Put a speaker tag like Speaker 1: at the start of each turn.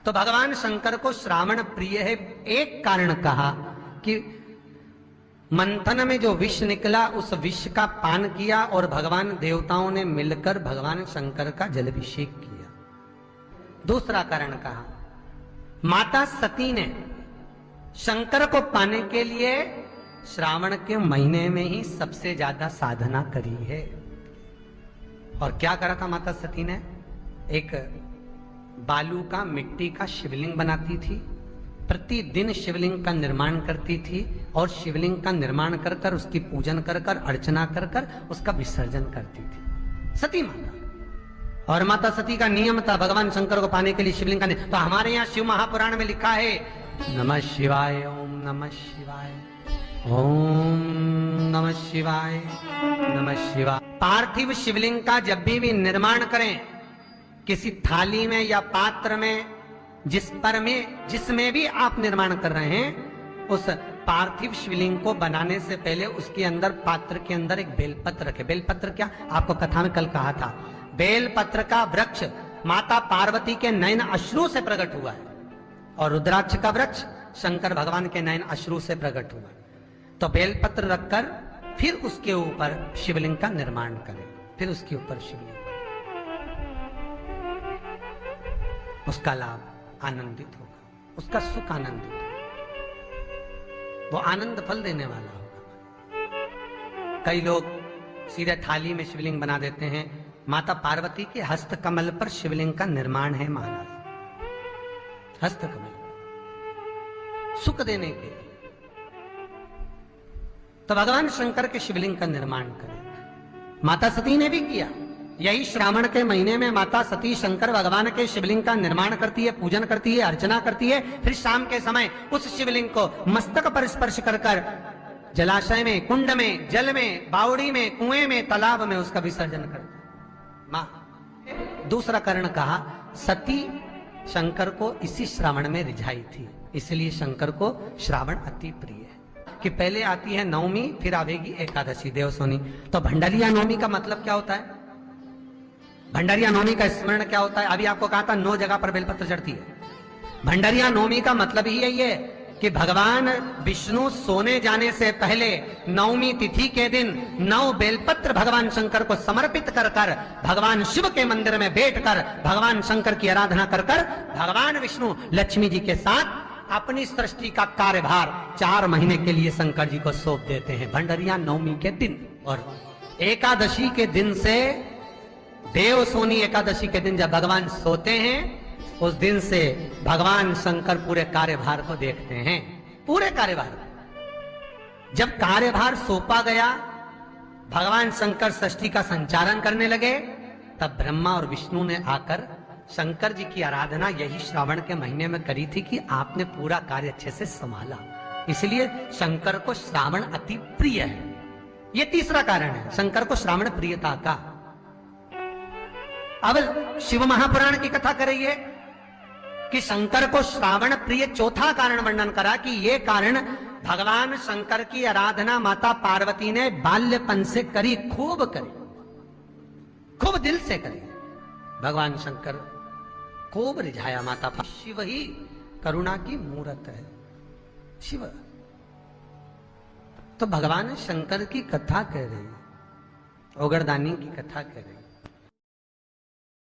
Speaker 1: तो भगवान शंकर को श्रावण प्रिय है। एक कारण कहा कि मंथन में जो विष निकला उस विष का पान किया और भगवान देवताओं ने मिलकर भगवान शंकर का जलाभिषेक किया। दूसरा कारण कहा, माता सती ने शंकर को पाने के लिए श्रावण के महीने में ही सबसे ज्यादा साधना करी है। और क्या करा था माता सती ने? एक बालू का, मिट्टी का शिवलिंग बनाती थी, प्रतिदिन शिवलिंग का निर्माण करती थी और शिवलिंग का निर्माण कर कर उसकी पूजन कर कर, अर्चना कर कर उसका विसर्जन करती थी सती माता। और माता सती का नियम था भगवान शंकर को पाने के लिए शिवलिंग का तो हमारे यहाँ शिव महापुराण में लिखा है, नमः शिवाय, ओम नमः शिवाय, ओम नमः शिवाय, नमः शिवाय। पार्थिव शिवलिंग का जब भी निर्माण करें, किसी थाली में या पात्र में, जिसमें भी आप निर्माण कर रहे हैं, उस पार्थिव शिवलिंग को बनाने से पहले उसके अंदर, पात्र के अंदर एक बेलपत्र रखे। बेलपत्र क्या, आपको कथा में कल कहा था, बेलपत्र का वृक्ष माता पार्वती के नयन अश्रु से प्रकट हुआ है और रुद्राक्ष का वृक्ष शंकर भगवान के नयन अश्रु से प्रकट हुआ है। तो बेलपत्र रखकर फिर उसके ऊपर शिवलिंग का निर्माण करें, फिर उसके ऊपर शिवलिंग, उसका लाभ आनंदित होगा, उसका सुख आनंदित होगा, वो आनंद फल देने वाला होगा। कई लोग सीधे थाली में शिवलिंग बना देते हैं। माता पार्वती के हस्त कमल पर शिवलिंग का निर्माण है महाराज, हस्त कमल सुख देने के लिए। तो भगवान शंकर के शिवलिंग का निर्माण करें। माता सती ने भी किया। यही श्रावण के महीने में माता सती शंकर भगवान के शिवलिंग का निर्माण करती है, पूजन करती है, अर्चना करती है। फिर शाम के समय उस शिवलिंग को मस्तक पर स्पर्श कर कर जलाशय में, कुंड में, जल में, बावड़ी में, कुएं में, तालाब में उसका विसर्जन करती है मां। दूसरा कारण कहा, सती शंकर को इसी श्रावण में रिझाई थी, इसलिए शंकर को श्रावण अति प्रिय है। कि पहले आती है नवमी, फिर आवेगी एकादशी, देवसोनी। तो भंडारिया नवमी का मतलब क्या होता है? भंडारिया नवमी का स्मरण क्या होता है? अभी आपको कहा था 9 जगह पर बेलपत्र चढ़ती है। भंडारिया नवमी का मतलब ही यही है कि भगवान विष्णु सोने जाने से पहले नवमी तिथि के दिन 9 बेलपत्र भगवान शंकर को समर्पित कर कर भगवान शिव के मंदिर में बैठकर भगवान शंकर की आराधना कर कर भगवान विष्णु लक्ष्मी जी के साथ अपनी सृष्टि का कार्यभार 4 महीने के लिए शंकर जी को सौंप देते हैं भंडारिया नवमी के दिन। और एकादशी के दिन से, देवसोनी एकादशी के दिन जब भगवान सोते हैं, उस दिन से भगवान शंकर पूरे कार्यभार को देखते हैं, पूरे कार्यभार। जब कार्यभार सौंपा गया, भगवान शंकर सृष्टि का संचालन करने लगे, तब ब्रह्मा और विष्णु ने आकर शंकर जी की आराधना यही श्रावण के महीने में करी थी कि आपने पूरा कार्य अच्छे से संभाला, इसलिए शंकर को श्रावण अति प्रिय है। यह तीसरा कारण है शंकर को श्रावण प्रियता का। अब शिव महापुराण की कथा करिए कि शंकर को श्रावण प्रिय चौथा कारण वर्णन करा कि यह कारण भगवान शंकर की आराधना माता पार्वती ने बाल्यपन से करी, खूब करी, खूब दिल से करी। भगवान शंकर खूब रिझाया माता पार्वती। शिव ही करुणा की मूरत है, शिव। तो भगवान शंकर की कथा कह रही, ओगरदानी की कथा कह रही।